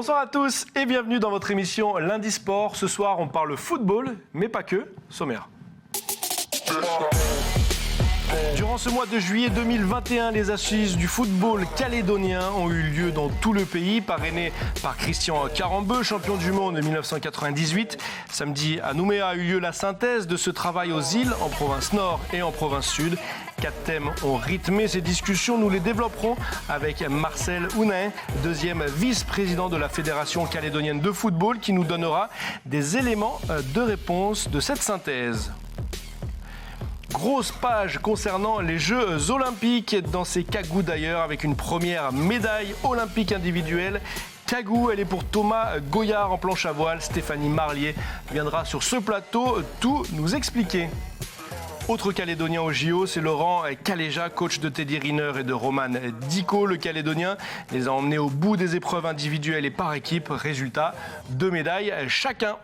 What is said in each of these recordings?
Bonsoir à tous et bienvenue dans votre émission Lundi Sport. Ce soir, on parle football, mais pas que. Sommaire. Durant ce mois de juillet 2021, les assises du football calédonien ont eu lieu dans tout le pays, parrainées par Christian Karembeu, champion du monde de 1998. Samedi, à Nouméa a eu lieu la synthèse de ce travail aux îles, en province nord et en province sud. 4 thèmes ont rythmé ces discussions. Nous les développerons avec Marcel Hounin, deuxième vice-président de la Fédération calédonienne de football, qui nous donnera des éléments de réponse de cette synthèse. Grosse page concernant les Jeux Olympiques dans ces Cagous d'ailleurs, avec une première médaille olympique individuelle. Cagou, elle est pour Thomas Goyard en planche à voile. Stéphanie Marlier viendra sur ce plateau tout nous expliquer. Autre Calédonien au JO, c'est Laurent Caléja, coach de Teddy Riner et de Roman Dico. Le Calédonien les a emmenés au bout des épreuves individuelles et par équipe. Résultat, 2 médailles chacun.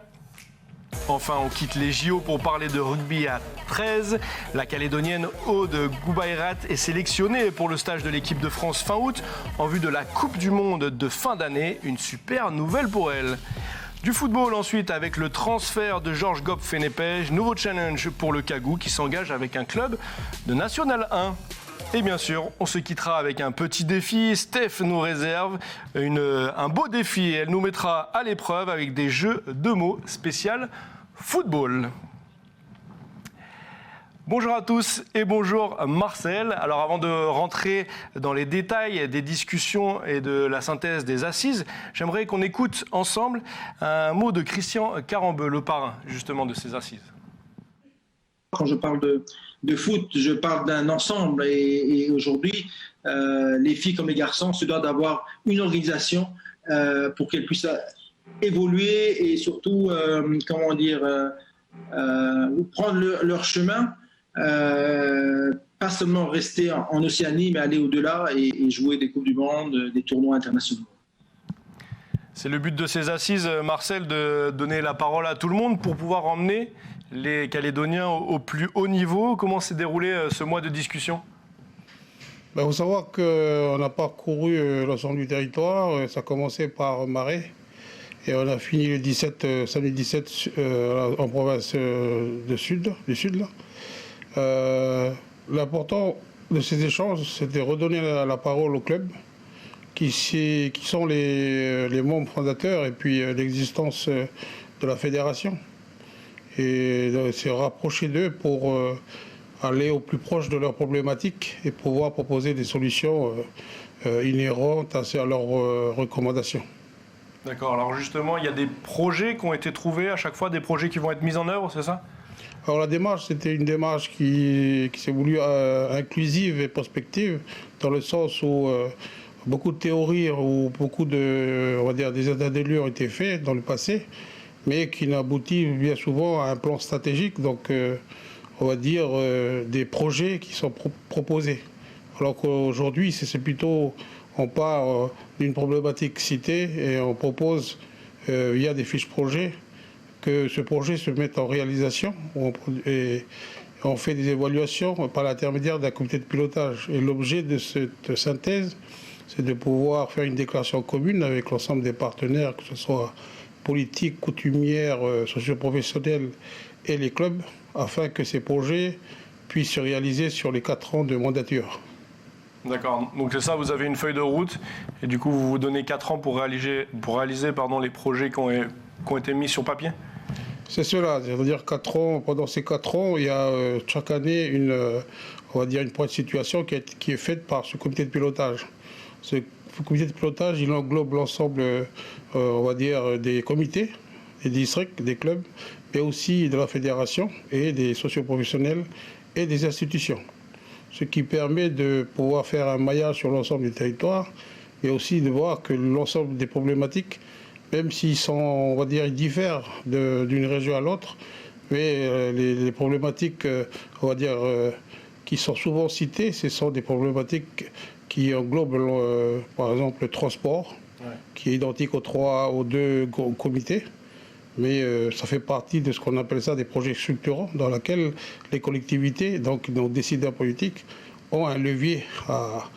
Enfin, on quitte les JO pour parler de rugby à 13. La Calédonienne Aude Goubayrat est sélectionnée pour le stage de l'équipe de France fin août en vue de la Coupe du Monde de fin d'année. Une super nouvelle pour elle. Du football ensuite avec le transfert de Georges Gop-Fénépège. Nouveau challenge pour le Cagou qui s'engage avec un club de National 1. Et bien sûr, on se quittera avec un petit défi. Steph nous réserve un beau défi. Elle nous mettra à l'épreuve avec des jeux de mots spécial football. Bonjour à tous et bonjour Marcel. Alors avant de rentrer dans les détails des discussions et de la synthèse des assises, j'aimerais qu'on écoute ensemble un mot de Christian Karembeu, le parrain justement de ces assises. Quand je parle de foot, je parle d'un ensemble et aujourd'hui, les filles comme les garçons se doivent d'avoir une organisation pour qu'elles puissent évoluer et surtout, prendre leur chemin, pas seulement rester en Océanie, mais aller au-delà et jouer des Coupes du Monde, des tournois internationaux. C'est le but de ces assises, Marcel, de donner la parole à tout le monde pour pouvoir emmener les Calédoniens au plus haut niveau. Comment s'est déroulé ce mois de discussion ? Il faut savoir qu'on a parcouru l'ensemble du territoire. Ça a commencé par Marais et on a fini le samedi 17 en province du sud. Là. L'important de ces échanges, c'est de redonner la parole au club qui sont les membres fondateurs et puis l'existence de la fédération. Et se rapprocher d'eux pour aller au plus proche de leurs problématiques et pouvoir proposer des solutions inhérentes à leurs recommandations. D'accord, alors justement, il y a des projets qui ont été trouvés à chaque fois, des projets qui vont être mis en œuvre, c'est ça ? Alors la démarche, c'était une démarche qui s'est voulue inclusive et prospective, dans le sens où beaucoup de théories ou beaucoup des états des lieux ont été faits dans le passé, mais qui n'aboutit bien souvent à un plan stratégique, donc des projets qui sont proposés. Alors qu'aujourd'hui, c'est plutôt, on part d'une problématique citée et on propose via des fiches projets que ce projet se mette en réalisation et on fait des évaluations par l'intermédiaire d'un comité de pilotage. Et l'objet de cette synthèse, c'est de pouvoir faire une déclaration commune avec l'ensemble des partenaires, que ce soit politiques, coutumières, socio-professionnelles et les clubs, afin que ces projets puissent se réaliser sur les 4 ans de mandature. D'accord, donc c'est ça, vous avez une feuille de route et du coup vous vous donnez 4 ans pour réaliser les projets qui ont été mis sur papier ? C'est cela, c'est-à-dire 4 ans, pendant ces 4 ans, il y a chaque année une point de situation qui est faite par ce comité de pilotage. Ce comité de pilotage, il englobe l'ensemble, des comités, des districts, des clubs, mais aussi de la fédération et des socioprofessionnels et des institutions. Ce qui permet de pouvoir faire un maillage sur l'ensemble du territoire, mais aussi de voir que l'ensemble des problématiques, même s'ils sont, ils diffèrent d'une région à l'autre, mais les problématiques, qui sont souvent citées, ce sont des problématiques qui englobent, par exemple, le transport, qui est identique aux 2 comités. Mais ça fait partie de ce qu'on appelle ça des projets structurants, dans lesquels les collectivités, donc nos décideurs politiques, ont un levier à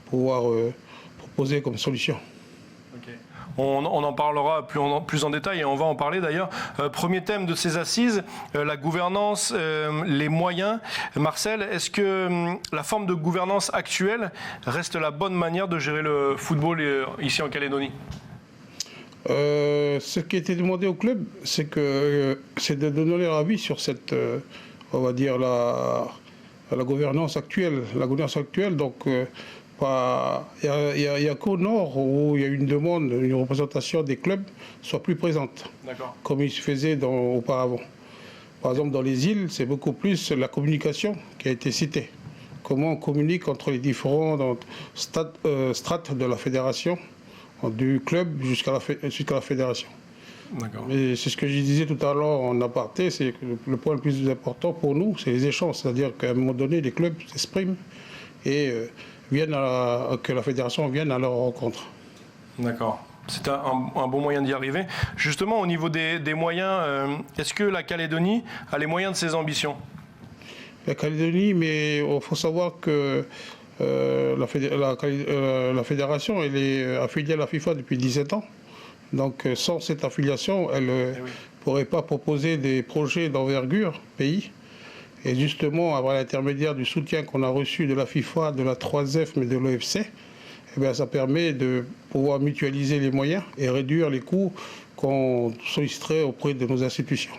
pouvoir proposer comme solution. Okay. On en parlera plus en détail et on va en parler d'ailleurs. Premier thème de ces assises, la gouvernance, les moyens. Marcel, est-ce que la forme de gouvernance actuelle reste la bonne manière de gérer le football ici en Calédonie ? Ce qui a été demandé au club, c'est de donner leur avis sur cette, on va dire, la gouvernance actuelle. La gouvernance actuelle, donc, il y a qu'au Nord où il y a une demande, une représentation des clubs soit plus présente, comme il se faisait auparavant. Par exemple, dans les îles, c'est beaucoup plus la communication qui a été citée. Comment on communique entre les différents strates de la fédération, du club jusqu'à la fédération. Mais c'est ce que je disais tout à l'heure en aparté, c'est que le point le plus important pour nous, c'est les échanges. C'est-à-dire qu'à un moment donné, les clubs s'expriment et que la fédération vienne à leur rencontre. D'accord. C'est un bon moyen d'y arriver. Justement, au niveau des moyens, est-ce que la Calédonie a les moyens de ses ambitions ? La Calédonie, mais il faut savoir que la fédération, elle est affiliée à la FIFA depuis 17 ans. Donc sans cette affiliation, elle ne pourrait pas proposer des projets d'envergure pays. Et justement, avoir l'intermédiaire du soutien qu'on a reçu de la FIFA, de la 3F, mais de l'OFC, ça permet de pouvoir mutualiser les moyens et réduire les coûts qu'on solliciterait auprès de nos institutions.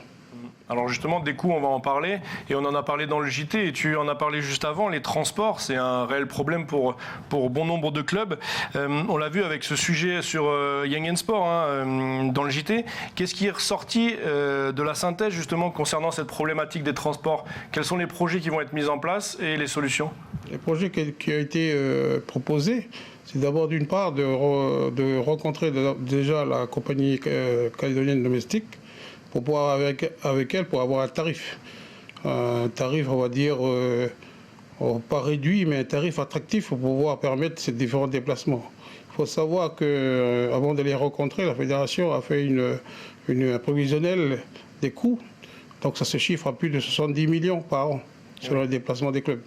Alors justement, des coûts, on va en parler, et on en a parlé dans le JT, et tu en as parlé juste avant, les transports, c'est un réel problème pour bon nombre de clubs. On l'a vu avec ce sujet sur Young Sport, dans le JT. Qu'est-ce qui est ressorti de la synthèse justement concernant cette problématique des transports ? Quels sont les projets qui vont être mis en place et les solutions ? Les projets qui ont été proposés, c'est d'abord d'une part de rencontrer déjà la compagnie calédonienne domestique, pour pouvoir avec elle, pour avoir un tarif, on va dire, pas réduit, mais un tarif attractif pour pouvoir permettre ces différents déplacements. Il faut savoir qu'avant de les rencontrer, la fédération a fait un prévisionnel des coûts, donc ça se chiffre à plus de 70 millions par an sur les déplacements des clubs.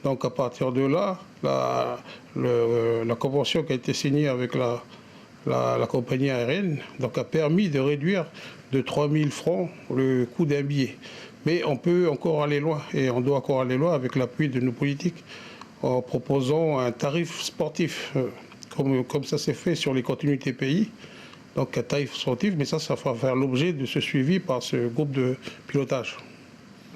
Donc à partir de là, la convention qui a été signée avec la compagnie aérienne donc a permis de réduire de 3 000 francs le coût d'un billet. Mais on peut encore aller loin, et on doit encore aller loin avec l'appui de nos politiques, en proposant un tarif sportif, comme ça s'est fait sur les continuités pays, donc un tarif sportif, mais ça va faire l'objet de ce suivi par ce groupe de pilotage.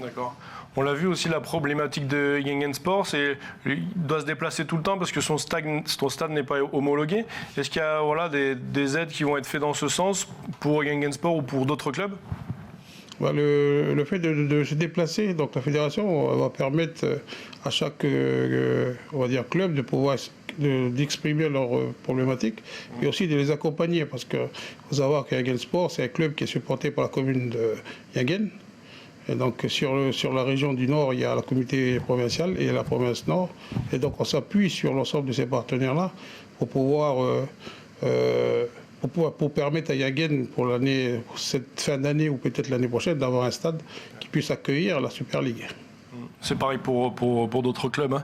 D'accord. On l'a vu aussi, la problématique de Young Sport, c'est qu'il doit se déplacer tout le temps parce que son stade n'est pas homologué. Est-ce qu'il y a des aides qui vont être faites dans ce sens pour Young Sport ou pour d'autres clubs ? Le fait de se déplacer, donc la fédération va permettre à chaque on va dire, club de pouvoir d'exprimer leurs problématiques et aussi de les accompagner, parce qu'il faut savoir que Young Sport, c'est un club qui est supporté par la commune de Yangen. Et donc sur la région du Nord, il y a la communauté provinciale et la province Nord. Et donc on s'appuie sur l'ensemble de ces partenaires-là pour permettre à Yangen pour cette fin d'année ou peut-être l'année prochaine d'avoir un stade qui puisse accueillir la Super League. C'est pareil pour d'autres clubs.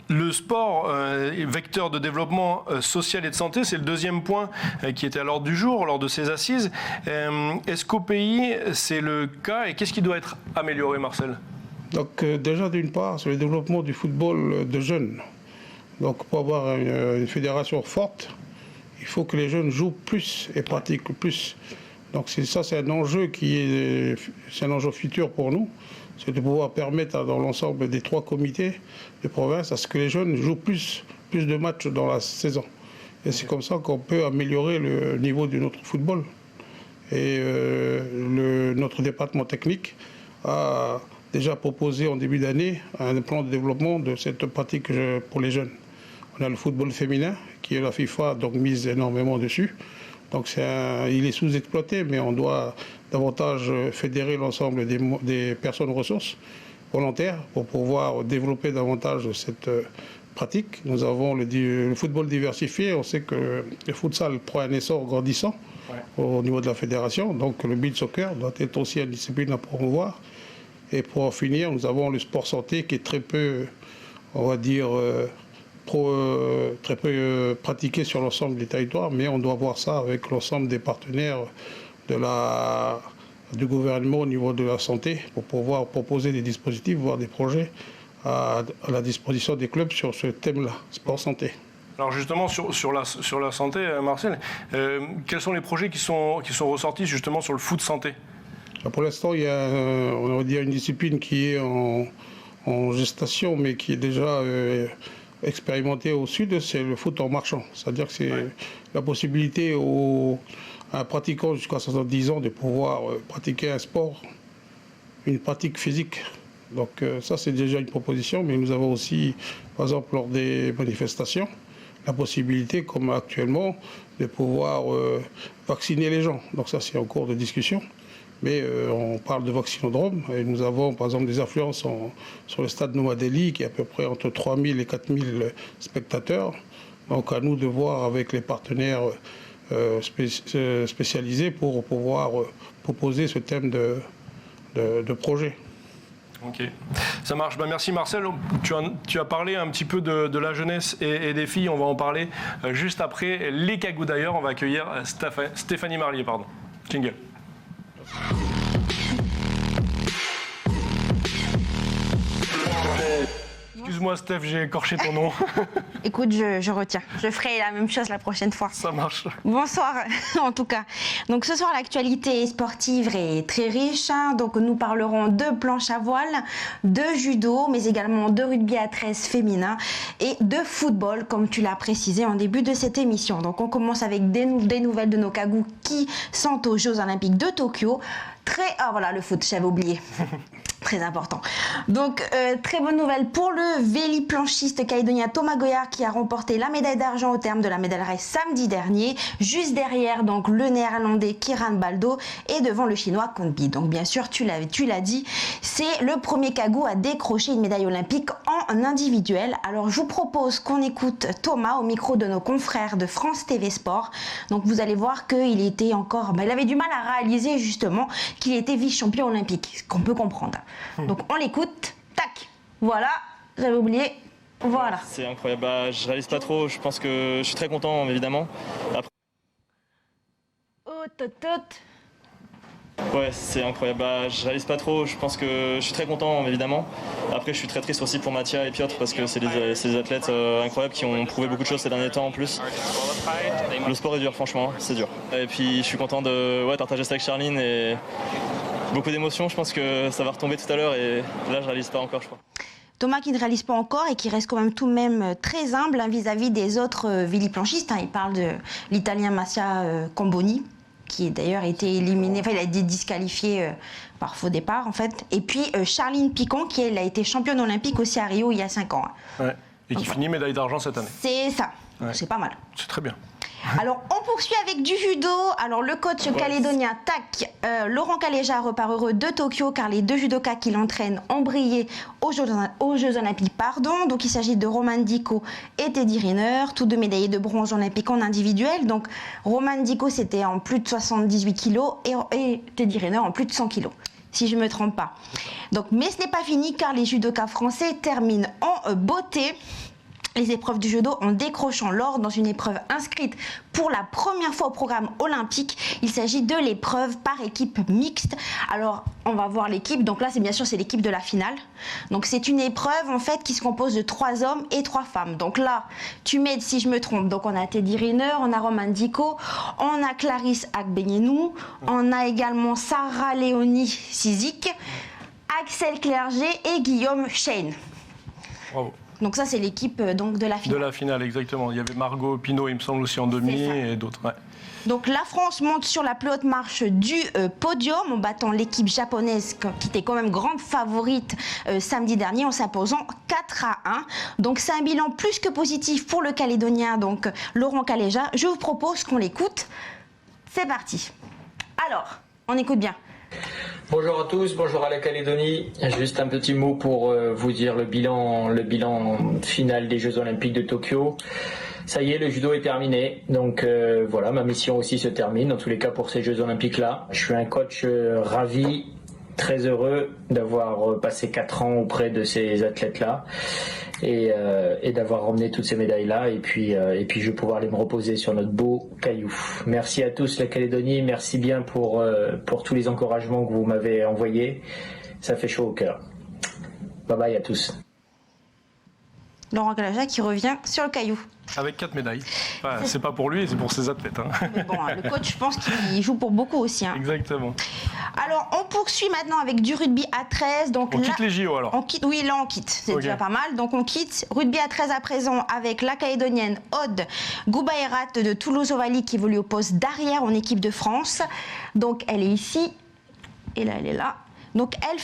Le sport, vecteur de développement social et de santé, c'est le deuxième point qui était à l'ordre du jour lors de ces assises. Est-ce qu'au pays, c'est le cas et qu'est-ce qui doit être amélioré, Marcel ? Donc déjà d'une part, c'est le développement du football de jeunes. Donc pour avoir une fédération forte, il faut que les jeunes jouent plus et pratiquent plus. Donc c'est un enjeu c'est un enjeu futur pour nous. C'est de pouvoir permettre dans l'ensemble des 3 comités de province à ce que les jeunes jouent plus de matchs dans la saison. Et c'est comme ça qu'on peut améliorer le niveau de notre football. Et notre département technique a déjà proposé en début d'année un plan de développement de cette pratique pour les jeunes. On a le football féminin, qui est la FIFA, donc mise énormément dessus. Donc il est sous-exploité, mais on doit davantage fédérer l'ensemble des personnes ressources volontaires pour pouvoir développer davantage cette pratique. Nous avons le football diversifié. On sait que le futsal prend un essor grandissant au niveau de la fédération. Donc le beach soccer doit être aussi une discipline à promouvoir. Et pour en finir, nous avons le sport santé qui est très peu, on va dire, très peu pratiqué sur l'ensemble du territoire, mais on doit voir ça avec l'ensemble des partenaires du gouvernement au niveau de la santé pour pouvoir proposer des dispositifs, voire des projets à la disposition des clubs sur ce thème-là, sport santé. Alors justement, sur la santé, Marcel, quels sont les projets qui sont ressortis justement sur le foot santé? Pour l'instant, il y a on va dire une discipline qui est en gestation, mais qui est déjà expérimentée au sud, c'est le foot en marchant. C'est-à-dire que c'est la possibilité à un pratiquant jusqu'à 70 ans de pouvoir pratiquer un sport, une pratique physique. Donc ça, c'est déjà une proposition, mais nous avons aussi, par exemple, lors des manifestations, la possibilité, comme actuellement, de pouvoir vacciner les gens. Donc ça, c'est en cours de discussion. Mais on parle de vaccinodrome et nous avons par exemple des affluences sur le stade Nomadeli qui est à peu près entre 3 000 et 4 000 spectateurs. Donc à nous de voir avec les partenaires spécialisés pour pouvoir proposer ce thème de projet. Ok, ça marche. Merci Marcel. Tu as parlé un petit peu de la jeunesse et des filles. On va en parler juste après les cagous d'ailleurs. On va accueillir Stéphanie Marlier. Pardon. Jingle. Excuse-moi Steph, j'ai écorché ton nom. Écoute, je retiens. Je ferai la même chose la prochaine fois. Ça marche. Bonsoir, en tout cas. Donc ce soir, l'actualité sportive est très riche. Donc nous parlerons de planche à voile, de judo, mais également de rugby à 13 féminin et de football, comme tu l'as précisé en début de cette émission. Donc on commence avec des nouvelles de nos cagous qui sont aux Jeux Olympiques de Tokyo. Ah voilà, le foot, j'avais oublié. Très important. Donc, très bonne nouvelle pour le véliplanchiste calédonien Thomas Goyard qui a remporté la médaille d'argent au terme de la médaille race samedi dernier. Juste derrière, donc, le néerlandais Kieran Baldo et devant le chinois Konbi. Donc, bien sûr, tu l'as dit, c'est le premier cagou à décrocher une médaille olympique en individuel. Alors, je vous propose qu'on écoute Thomas au micro de nos confrères de France TV Sport. Donc, vous allez voir qu'il était il avait du mal à réaliser justement qu'il était vice-champion olympique, ce qu'on peut comprendre. Donc on l'écoute, tac, voilà, j'avais oublié, voilà. C'est incroyable, je réalise pas trop, je pense que je suis très content évidemment. Après... Ouais, c'est incroyable, je réalise pas trop, je pense que je suis très content évidemment. Après je suis très triste aussi pour Mathia et Piotr parce que c'est des athlètes incroyables qui ont prouvé beaucoup de choses ces derniers temps en plus. Le sport est dur franchement, c'est dur. Et puis je suis content de partager ça avec Charline et beaucoup d'émotions, je pense que ça va retomber tout à l'heure et là je réalise pas encore je crois. Thomas qui ne réalise pas encore et qui reste quand même tout de même très humble vis-à-vis des autres véliplanchistes. Il parle de l'Italien Massia Comboni, qui d'ailleurs a été éliminé, il a été disqualifié par faux départ en fait. Et puis Charline Picon qui elle a été championne olympique aussi à Rio il y a 5 ans. Ouais. Et qui finit médaille d'argent cette année. C'est ça, c'est pas mal. C'est très bien. Alors, on poursuit avec du judo. Alors, le coach calédonien, Laurent Caléja repart heureux de Tokyo car les deux judokas qui l'entraînent ont brillé aux Jeux Olympiques. Donc, il s'agit de Roman Diko et Teddy Riner, tous deux médaillés de bronze olympique en individuel. Donc, Roman Diko, c'était en plus de 78 kilos et Teddy Riner en plus de 100 kilos. Si je ne me trompe pas. Donc, mais ce n'est pas fini car les judokas français terminent en beauté les épreuves du judo en décrochant l'or dans une épreuve inscrite pour la première fois au programme olympique. Il s'agit de l'épreuve par équipe mixte. Alors, on va voir l'équipe. Donc là, c'est l'équipe de la finale. Donc, c'est une épreuve, en fait, qui se compose de 3 hommes et 3 femmes. Donc là, tu mets, si je me trompe, donc on a Teddy Riner, on a Roman Diko, on a Clarisse Agbenienou, on a également Sarah Léonie Sizik, Axel Clerget et Guillaume Shane. Bravo. Donc ça, c'est l'équipe de la finale. De la finale, exactement. Il y avait Margot Pinault, il me semble, aussi en demi et d'autres. Ouais. Donc la France monte sur la plus haute marche du podium en battant l'équipe japonaise qui était quand même grande favorite samedi dernier en s'imposant 4-1. Donc c'est un bilan plus que positif pour le Calédonien, donc Laurent Caléja. Je vous propose qu'on l'écoute. C'est parti. Alors, on écoute bien. Bonjour à tous, bonjour à la Calédonie. Juste un petit mot pour vous dire le bilan final des Jeux Olympiques de Tokyo. Ça y est, le judo est terminé. Donc voilà, ma mission aussi se termine, en tous les cas pour ces Jeux Olympiques-là. Je suis un coach ravi très heureux d'avoir passé 4 ans auprès de ces athlètes-là et d'avoir emmené toutes ces médailles-là. Et puis je vais pouvoir aller me reposer sur notre beau caillou. Merci à tous la Calédonie, merci bien pour tous les encouragements que vous m'avez envoyés. Ça fait chaud au cœur. Bye bye à tous. Laurent Glaja qui revient sur le caillou. Avec 4 médailles. Enfin, c'est pas pour lui, c'est pour ses athlètes. Hein. Mais bon, le coach, je pense qu'il joue pour beaucoup aussi. Hein. Exactement. Alors, on poursuit maintenant avec du rugby à 13. Donc on quitte les JO alors. Oui, là on quitte. C'est déjà pas mal. Donc on quitte rugby à 13 à présent avec la Calédonienne Aude Goubaïrat de Toulouse Ovalie qui évolue au poste d'arrière en équipe de France. Donc elle est ici. Et là, elle est là. Donc elle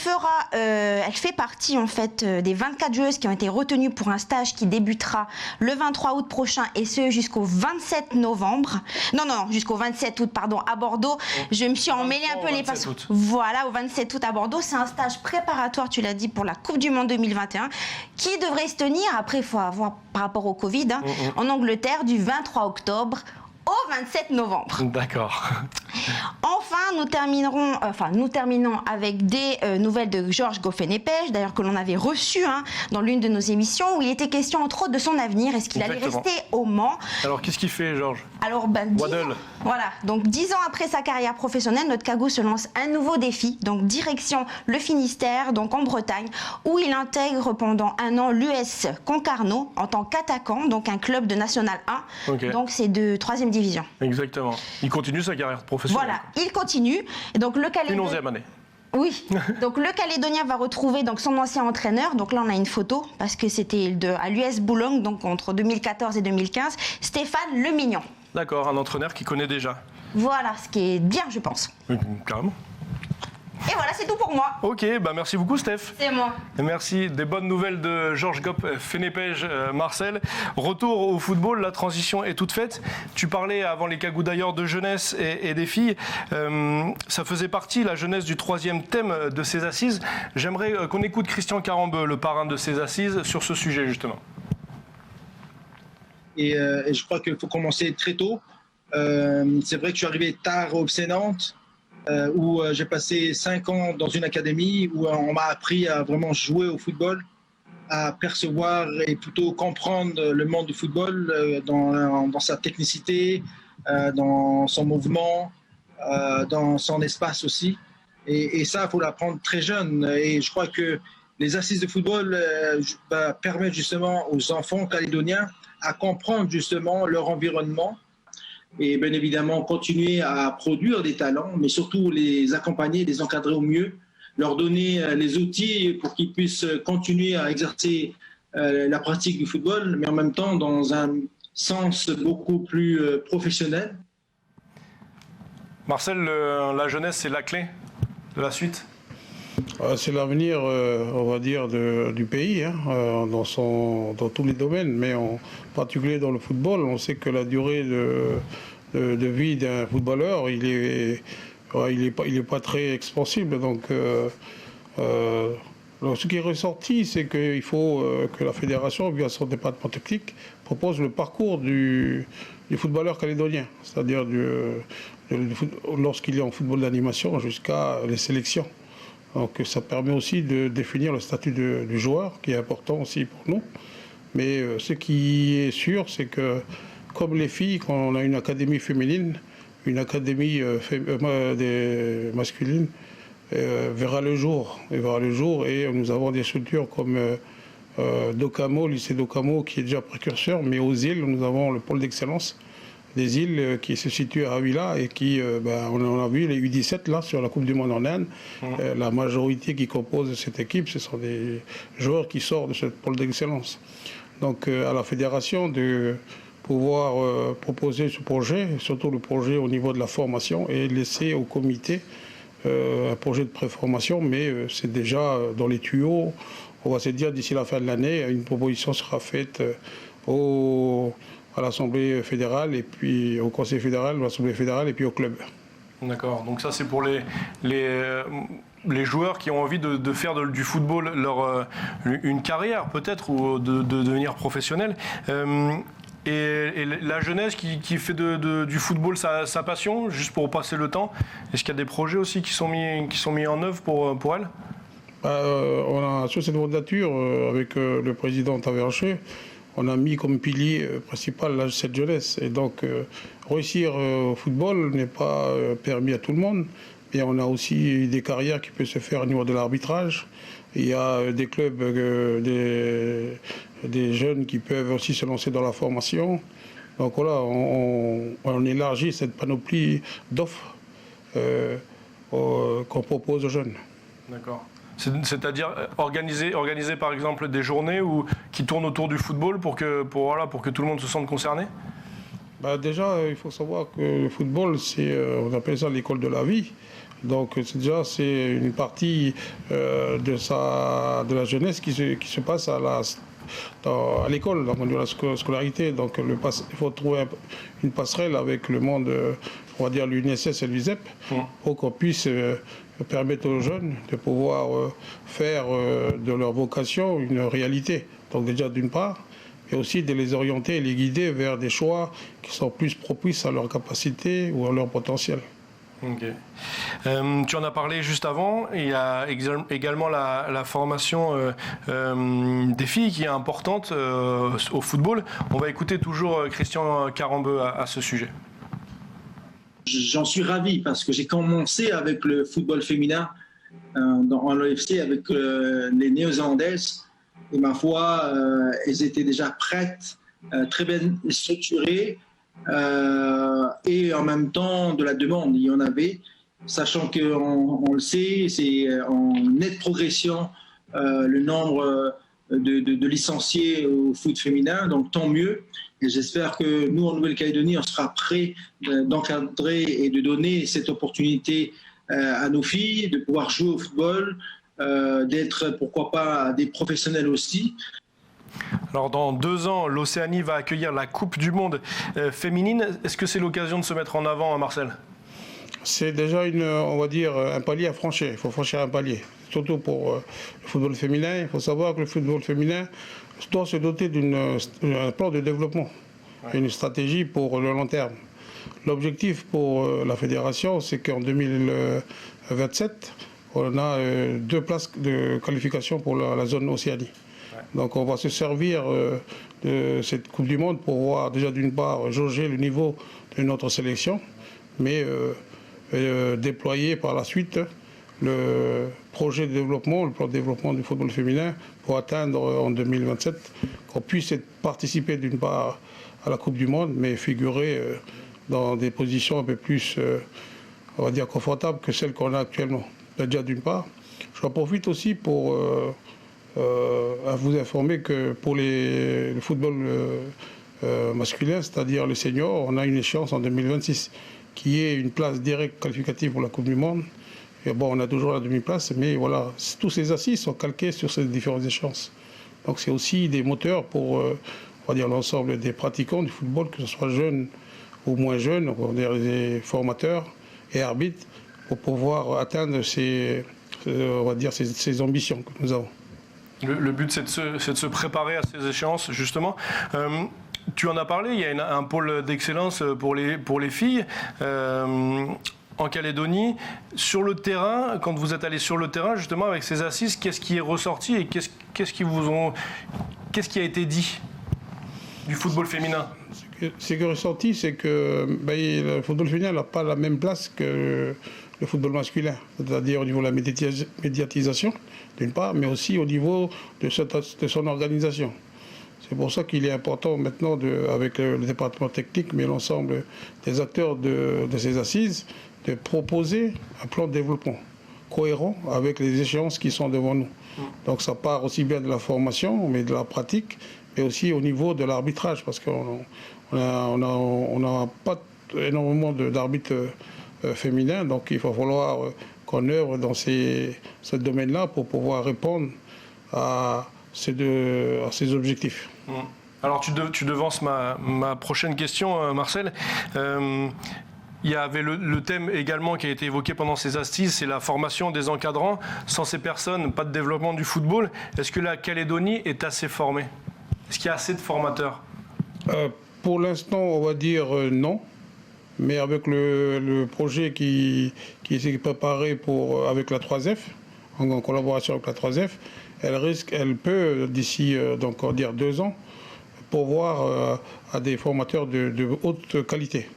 fait partie en fait des 24 joueuses qui ont été retenues pour un stage qui débutera le 23 août prochain et ce jusqu'au 27 novembre. Non, jusqu'au 27 août, pardon, à Bordeaux. Je me suis emmêlé un peu les passes. Voilà, au 27 août à Bordeaux. C'est un stage préparatoire, tu l'as dit, pour la Coupe du Monde 2021 qui devrait se tenir, après il faut avoir par rapport au Covid, hein, en Angleterre du 23 octobre au 27 novembre. D'accord. Enfin, nous terminons avec des nouvelles de Georges Goffin-Épège, d'ailleurs que l'on avait reçu dans l'une de nos émissions, où il était question entre autres de son avenir. Est-ce qu'il allait rester au Mans? Alors, qu'est-ce qu'il fait, Georges? Alors, donc 10 ans après sa carrière professionnelle, notre Cagou se lance un nouveau défi, donc direction le Finistère, donc en Bretagne, où il intègre pendant un an l'US Concarneau en tant qu'attaquant, donc un club de National 1, donc c'est de 3e division. Exactement. Il continue sa carrière professionnelle. Voilà, il continue. Et donc le Une 11e année. Oui, donc le Calédonien va retrouver donc son ancien entraîneur, donc là on a une photo, parce que c'était à l'US Boulogne, donc entre 2014 et 2015, Stéphane Lemignon. D'accord, un entraîneur qui connaît déjà. Voilà, ce qui est bien je pense. Oui, carrément. Et voilà, c'est tout pour moi. Ok, merci beaucoup Steph. C'est moi. Merci. Des bonnes nouvelles de Georges Goffin-Épège, Marcel. Retour au football, la transition est toute faite. Tu parlais avant les Cagous d'ailleurs de jeunesse et des filles. Ça faisait partie, la jeunesse, du 3e thème de ces assises. J'aimerais qu'on écoute Christian Carambeu, le parrain de ces assises, sur ce sujet justement. Et je crois qu'il faut commencer très tôt. C'est vrai que je suis arrivé tard au FC Nantes, où j'ai passé 5 ans dans une académie où on m'a appris à vraiment jouer au football, à percevoir et plutôt comprendre le monde du football dans sa technicité, dans son mouvement, dans son espace aussi. Et ça, il faut l'apprendre très jeune. Et je crois que les assises de football permettent justement aux enfants calédoniens à comprendre justement leur environnement et bien évidemment continuer à produire des talents, mais surtout les accompagner, les encadrer au mieux, leur donner les outils pour qu'ils puissent continuer à exercer la pratique du football, mais en même temps dans un sens beaucoup plus professionnel. Marcel, la jeunesse, c'est la clé de la suite? C'est l'avenir, on va dire, du pays, dans tous les domaines, mais en particulier dans le football. On sait que la durée de vie d'un footballeur, il est pas très expansible. Donc, ce qui est ressorti, c'est qu'il faut que la fédération, via son département technique, propose le parcours du footballeur calédonien, c'est-à-dire lorsqu'il est en football d'animation jusqu'à les sélections. Donc ça permet aussi de définir le statut du joueur, qui est important aussi pour nous. Mais ce qui est sûr, c'est que comme les filles, quand on a une académie féminine, une académie masculine verra le jour. Et nous avons des structures comme Docamo, lycée Docamo, qui est déjà précurseur, mais aux îles, nous avons le pôle d'excellence des îles qui se situe à Avila et qui, on a vu les U17 là sur la Coupe du Monde en Inde. La majorité qui compose cette équipe, ce sont des joueurs qui sortent de ce pôle d'excellence. Donc à la fédération de pouvoir proposer ce projet, surtout le projet au niveau de la formation, et laisser au comité un projet de préformation, mais c'est déjà dans les tuyaux. On va se dire d'ici la fin de l'année, une proposition sera faite à l'Assemblée fédérale et puis au Conseil fédéral, l'Assemblée fédérale et puis au club. D'accord, donc ça c'est pour les joueurs qui ont envie de faire du football une carrière peut-être ou de devenir professionnel. Et la jeunesse qui fait du football sa passion, juste pour passer le temps, est-ce qu'il y a des projets aussi qui sont mis en œuvre pour elle? On a, sur cette mandature, avec le président Taverché, on a mis comme pilier principal cette jeunesse. Et donc, réussir au football n'est pas permis à tout le monde. Et on a aussi des carrières qui peuvent se faire au niveau de l'arbitrage. Il y a des clubs, des jeunes qui peuvent aussi se lancer dans la formation. Donc voilà, on élargit cette panoplie d'offres qu'on propose aux jeunes. D'accord. C'est-à-dire organiser par exemple des journées qui tournent autour du football pour que tout le monde se sente concerné? Déjà, il faut savoir que le football, on appelle ça l'école de la vie. Donc c'est une partie de la jeunesse qui se passe à l'école, dans la scolarité. Donc il faut trouver une passerelle avec le monde, on va dire l'UNSS et l'USEP, pour qu'on puisse permettre aux jeunes de pouvoir faire de leur vocation une réalité. Donc déjà d'une part, et aussi de les orienter et les guider vers des choix qui sont plus propices à leur capacité ou à leur potentiel. Ok. Tu en as parlé juste avant. Il y a également la formation des filles qui est importante au football. On va écouter toujours Christian Carambeu à ce sujet. J'en suis ravi parce que j'ai commencé avec le football féminin en l'OFC avec les Néo-Zélandaises. Et ma foi, elles étaient déjà prêtes, très bien structurées. Et en même temps de la demande, il y en avait, sachant qu'on le sait, c'est en nette progression le nombre de licenciés au foot féminin, donc tant mieux. Et j'espère que nous, en Nouvelle-Calédonie, on sera prêts d'encadrer et de donner cette opportunité à nos filles, de pouvoir jouer au football, d'être, pourquoi pas, des professionnels aussi. Alors dans 2 ans, l'Océanie va accueillir la Coupe du Monde féminine. Est-ce que c'est l'occasion de se mettre en avant, Marcel? C'est déjà on va dire, un palier à franchir. Il faut franchir un palier. Surtout pour le football féminin. Il faut savoir que le football féminin doit se doter d'un plan de développement, une stratégie pour le long terme. L'objectif pour la fédération, c'est qu'en 2027, on a 2 places de qualification pour la zone Océanie. Donc on va se servir de cette Coupe du Monde pour voir déjà d'une part jauger le niveau de notre sélection, mais déployer par la suite le projet de développement, le plan de développement du football féminin pour atteindre en 2027 qu'on puisse participer d'une part à la Coupe du Monde, mais figurer dans des positions un peu plus, on va dire, confortables que celles qu'on a actuellement. Déjà d'une part. J'en profite aussi pour à vous informer que pour le football masculin, c'est-à-dire les seniors, on a une échéance en 2026 qui est une place directe qualificative pour la Coupe du Monde. Et bon, on a toujours la demi-place, mais voilà, tous ces assises sont calqués sur ces différentes échéances. Donc c'est aussi des moteurs pour on va dire, l'ensemble des pratiquants du football, que ce soit jeunes ou moins jeunes, on va dire des formateurs et arbitres, pour pouvoir atteindre ces ambitions que nous avons. Le but, c'est de se préparer à ces échéances, justement. Tu en as parlé, il y a un pôle d'excellence pour les filles en Calédonie. Sur le terrain, quand vous êtes allé sur le terrain, justement, avec ces assises, qu'est-ce qui est ressorti et qu'est-ce qui a été dit du football féminin? Ce qui est ressorti, c'est que le football féminin n'a pas la même place que le football masculin, c'est-à-dire au niveau de la médiatisation, d'une part, mais aussi au niveau de son organisation. C'est pour ça qu'il est important maintenant, avec le département technique, mais l'ensemble des acteurs de ces assises, de proposer un plan de développement cohérent avec les échéances qui sont devant nous. Donc ça part aussi bien de la formation, mais de la pratique, mais aussi au niveau de l'arbitrage, parce qu'on n'a pas énormément d'arbitres féminins, donc il va falloir qu'on œuvre dans ce domaine-là pour pouvoir répondre à ces objectifs. Alors tu devances ma prochaine question, Marcel. Il y avait le thème également qui a été évoqué pendant ces assises, c'est la formation des encadrants. Sans ces personnes, pas de développement du football. Est-ce que la Calédonie est assez formée? Est-ce qu'il y a assez de formateurs? Pour l'instant, on va dire non. Mais avec le projet qui s'est préparé avec la 3F, en collaboration avec la 3F, elle peut, d'ici donc, on va dire 2 ans, pourvoir à des formateurs de haute qualité.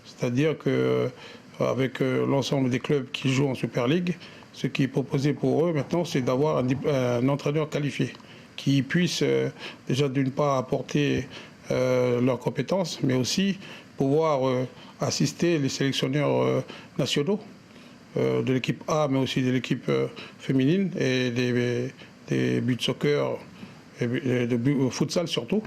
C'est-à-dire qu'avec l'ensemble des clubs qui jouent en Super League, ce qui est proposé pour eux maintenant, c'est d'avoir un entraîneur qualifié qui puisse déjà d'une part apporter leurs compétences, mais aussi pouvoir assister les sélectionneurs nationaux de l'équipe A, mais aussi de l'équipe féminine et des buts de soccer et de futsal surtout,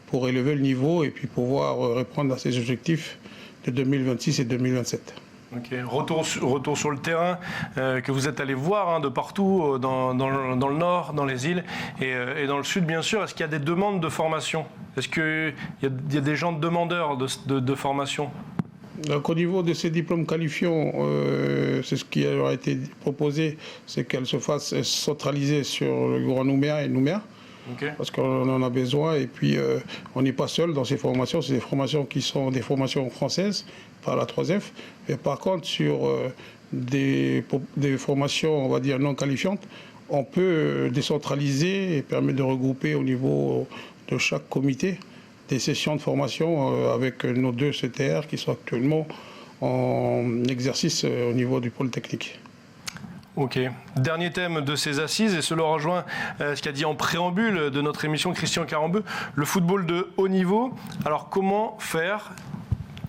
pour élever le niveau et puis pouvoir répondre à ces objectifs de 2026 et 2027. Ok. Retour sur le terrain, que vous êtes allé voir de partout, dans le nord, dans les îles et dans le sud, bien sûr. Est-ce qu'il y a des demandes de formation? Est-ce qu'il y a des gens demandeurs de formation? Donc, au niveau de ces diplômes qualifiants, c'est ce qui a été proposé, c'est qu'elles se fassent centraliser sur le Grand Nouméa et Nouméa. Okay. Parce qu'on en a besoin et puis on n'est pas seul dans ces formations, c'est des formations qui sont des formations françaises par la 3F. Et par contre, sur des formations, on va dire, non qualifiantes, on peut décentraliser et permettre de regrouper au niveau de chaque comité des sessions de formation avec nos 2 CTR qui sont actuellement en exercice au niveau du pôle technique. Ok. Dernier thème de ces assises, et cela rejoint ce qu'a dit en préambule de notre émission Christian Carambeu, le football de haut niveau. Alors comment faire,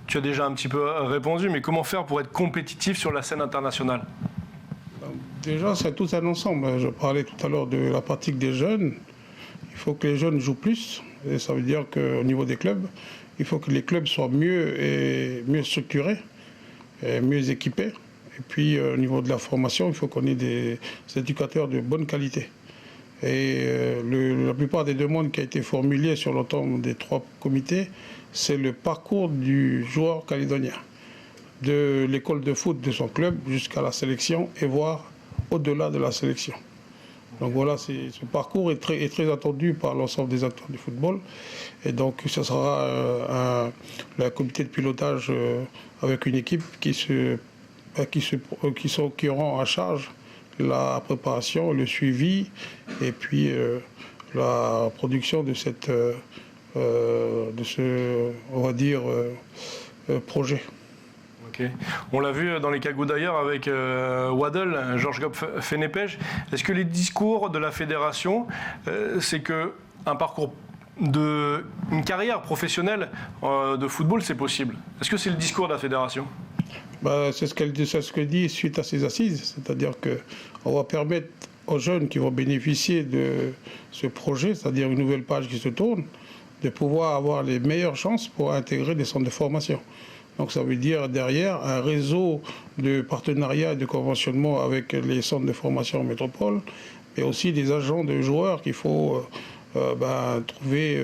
tu as déjà un petit peu répondu, mais comment faire pour être compétitif sur la scène internationale? Déjà, c'est tout un ensemble. Je parlais tout à l'heure de la pratique des jeunes. Il faut que les jeunes jouent plus, et ça veut dire qu'au niveau des clubs, il faut que les clubs soient mieux structurés, et mieux équipés. Et puis, au niveau de la formation, il faut qu'on ait des éducateurs de bonne qualité. Et la plupart des demandes qui ont été formulées sur l'ensemble des 3 comités, c'est le parcours du joueur calédonien, de l'école de foot de son club jusqu'à la sélection et voire au-delà de la sélection. Donc voilà, ce parcours est très attendu par l'ensemble des acteurs du football. Et donc, ce sera le comité de pilotage avec une équipe qui auront à charge la préparation, le suivi et puis la production de ce on va dire projet. Okay. On l'a vu dans les cagous d'ailleurs avec Waddle, Georges Gopp Fenepej. Est-ce que les discours de la fédération, c'est qu'un parcours une carrière professionnelle de football, c'est possible? Est-ce que c'est le discours de la fédération? C'est ce qu'elle dit suite à ces assises, c'est-à-dire qu'on va permettre aux jeunes qui vont bénéficier de ce projet, c'est-à-dire une nouvelle page qui se tourne, de pouvoir avoir les meilleures chances pour intégrer des centres de formation. Donc ça veut dire derrière un réseau de partenariat et de conventionnement avec les centres de formation en métropole, mais aussi des agents de joueurs qu'il faut trouver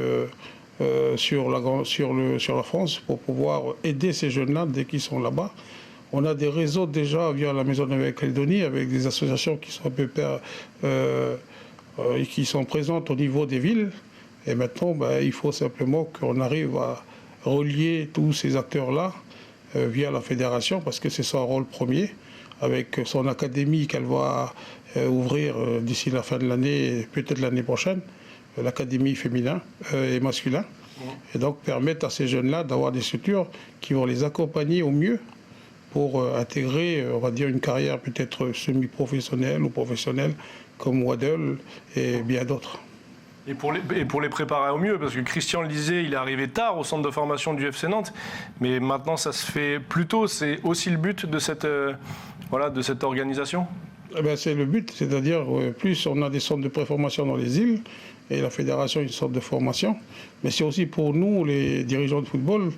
sur la France pour pouvoir aider ces jeunes-là dès qu'ils sont là-bas. On a des réseaux déjà via la Maison de la Calédonie avec des associations qui sont qui sont présentes au niveau des villes. Et maintenant, il faut simplement qu'on arrive à relier tous ces acteurs-là via la fédération, parce que c'est son rôle premier, avec son académie qu'elle va ouvrir d'ici la fin de l'année, peut-être l'année prochaine, l'académie féminin et masculin. Et donc permettre à ces jeunes-là d'avoir des structures qui vont les accompagner au mieux pour intégrer, on va dire, une carrière peut-être semi-professionnelle ou professionnelle comme Waddle et bien d'autres. Et pour les préparer au mieux, parce que Christian le disait, il est arrivé tard au centre de formation du FC Nantes, mais maintenant ça se fait plus tôt. C'est aussi le but de cette organisation? C'est le but, c'est-à-dire plus on a des centres de préformation dans les îles, et la fédération une sorte de formation, mais c'est aussi pour nous, les dirigeants de football,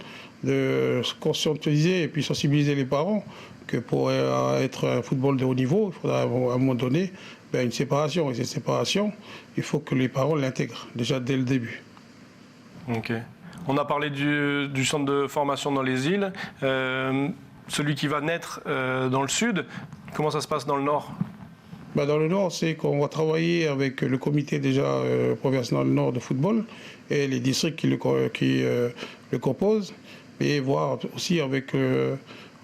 de se conscientiser et puis sensibiliser les parents que pour être un football de haut niveau, il faudra à un moment donné une séparation. Et cette séparation, il faut que les parents l'intègrent déjà dès le début. Ok. On a parlé du centre de formation dans les îles. Celui qui va naître dans le sud, comment ça se passe dans le nord? Dans le nord, c'est qu'on va travailler avec le comité déjà provincial nord de football et les districts qui le composent, et voir aussi avec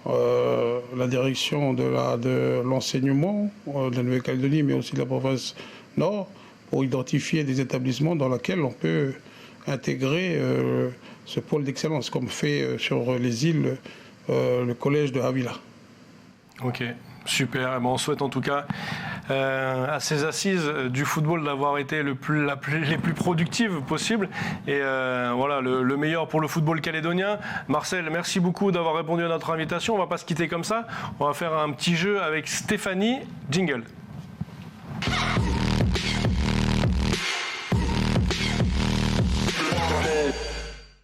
la direction de l'enseignement de la Nouvelle-Calédonie, mais aussi de la province Nord, pour identifier des établissements dans lesquels on peut intégrer ce pôle d'excellence, comme fait sur les îles le collège de Havila. Ok, super. On souhaite en tout cas à ces assises du football d'avoir été les plus productives possibles. Et voilà, le meilleur pour le football calédonien. Marcel, merci beaucoup d'avoir répondu à notre invitation. On ne va pas se quitter comme ça. On va faire un petit jeu avec Stéphanie. Jingle.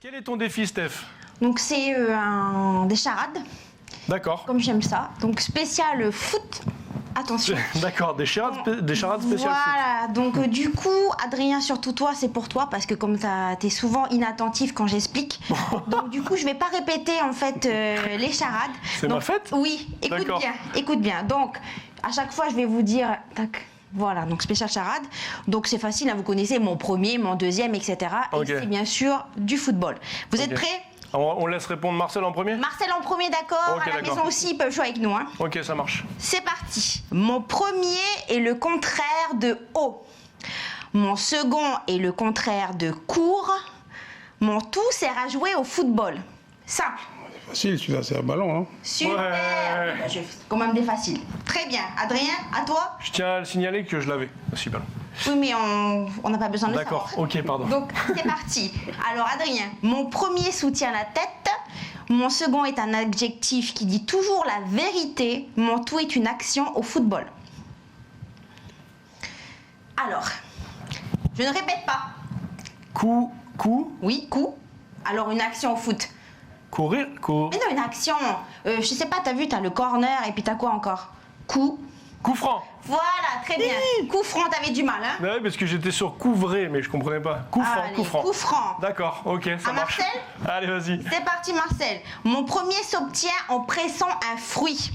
Quel est ton défi, Steph? Donc c'est des charades, D'accord. comme j'aime ça. Donc spécial foot. Attention. D'accord, des charades spéciales. Voilà, donc du coup, Adrien, surtout toi, c'est pour toi, parce que comme t'es souvent inattentif quand j'explique, donc du coup, je vais pas répéter en fait les charades. C'est donc, ma fête? Oui, écoute bien. Donc, à chaque fois, je vais vous dire, tac, voilà, donc spécial charade. Donc c'est facile, hein, vous connaissez mon premier, mon deuxième, etc. Ok. Et c'est bien sûr du football. Vous êtes prêts? On laisse répondre Marcel en premier? Marcel en premier, d'accord. Ok, à la d'accord. maison aussi, ils peuvent jouer avec nous. Hein. Ok, ça marche. C'est parti. Mon premier est le contraire de haut. Mon second est le contraire de court. Mon tout sert à jouer au football. Simple. Facile, celui-là, c'est un ballon. Hein. Super. Ouais. Je fais quand même des faciles. Très bien. Adrien, à toi? Je tiens à le signaler que je l'avais aussi ballon. Oui, mais on n'a pas besoin de le savoir. D'accord, ok, pardon. Donc, c'est parti. Alors, Adrien, mon premier soutient la tête. Mon second est un adjectif qui dit toujours la vérité. Mon tout est une action au football. Alors, je ne répète pas. Coup. Oui, coup. Alors, une action au foot. Courir. Mais non, une action. Je sais pas, t'as vu, t'as le corner et puis t'as quoi encore? Coup. Coup franc. Voilà, très bien. Coup franc, t'avais du mal, hein? Ouais, parce que j'étais sur couvrer, mais je comprenais pas. Coup franc, Allez, coup franc. coup franc. D'accord, ok, ça À marche. Marcel? Allez, vas-y. C'est parti, Marcel. Mon premier s'obtient en pressant un fruit.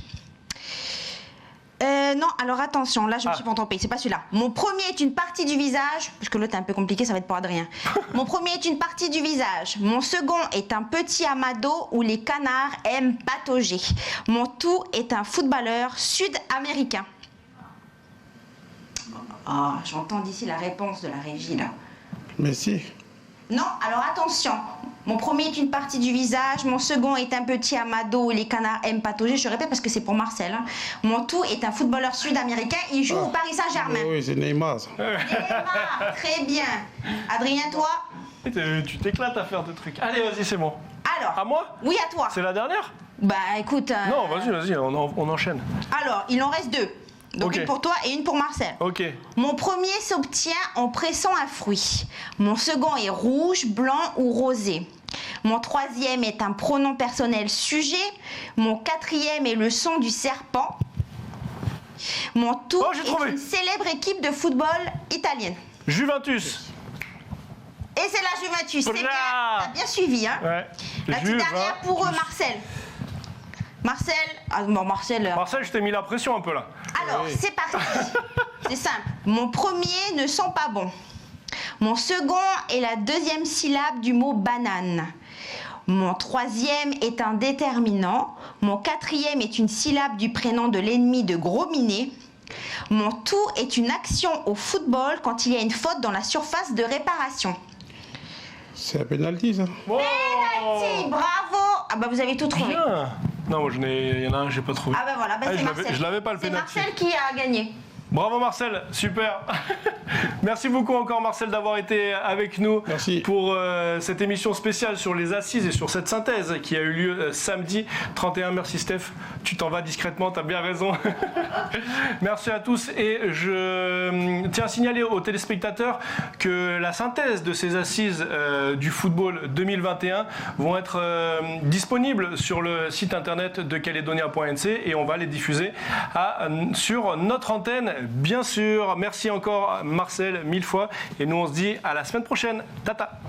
Non, alors attention, là je me suis pas trompée, c'est pas celui-là. Mon premier est une partie du visage, parce que l'autre est un peu compliqué, ça va être pour Adrien. Mon premier est une partie du visage. Mon second est un petit amas d'eau où les canards aiment patauger. Mon tout est un footballeur sud-américain. Ah, j'entends d'ici la réponse de la régie là. Messi. Non, alors attention. Mon premier est une partie du visage, mon second est un petit amas d'eau où les canards aiment patauger. Je répète parce que c'est pour Marcel. Hein. Mon tout est un footballeur sud-américain. Il joue au Paris Saint-Germain. Oui, c'est Neymar. Ça. Neymar, très bien. Adrien, toi? Tu t'éclates à faire des trucs. Allez, vas-y, c'est bon. Alors. À moi? Oui, à toi. C'est la dernière? Bah écoute. Non, vas-y, on enchaîne. Alors, il en reste deux. Donc Ok. une pour toi et une pour Marcel. Ok. Mon premier s'obtient en pressant un fruit. Mon second est rouge, blanc ou rosé. Mon troisième est un pronom personnel sujet. Mon quatrième est le son du serpent. Mon tout Oh, j'ai trouvé. est une célèbre équipe de football italienne. Juventus. Et c'est la Juventus, c'est bien. Bra. T'as bien suivi, hein? Ouais. La petite dernière pour Marcel. Marcel, Marcel. Marcel, je t'ai mis la pression un peu là. Alors, Oui. c'est parti. C'est simple. Mon premier ne sent pas bon. Mon second est la deuxième syllabe du mot banane. Mon troisième est un déterminant. Mon quatrième est une syllabe du prénom de l'ennemi de Gros Minet. Mon tout est une action au football quand il y a une faute dans la surface de réparation. C'est un penalty, ça. Wow. Si, bravo. Ah bah vous avez tout trouvé. Bien. Non, moi il y en a un, j'ai pas trouvé. Ah bah voilà, bah Ah, c'est je l'avais- Marcel. je l'avais pas, le C'est penalty. Marcel qui a gagné. Bravo Marcel, super. Merci beaucoup encore Marcel d'avoir été avec nous Merci. pour cette émission spéciale sur les assises et sur cette synthèse qui a eu lieu samedi 31. Merci Steph, tu t'en vas discrètement, tu as bien raison. Merci à tous et je tiens à signaler aux téléspectateurs que la synthèse de ces assises du football 2021 vont être disponibles sur le site internet de caledonia.nc et on va les diffuser sur notre antenne. Bien sûr, merci encore Marcel, 1000 fois. Et nous on se dit à la semaine prochaine. Tata.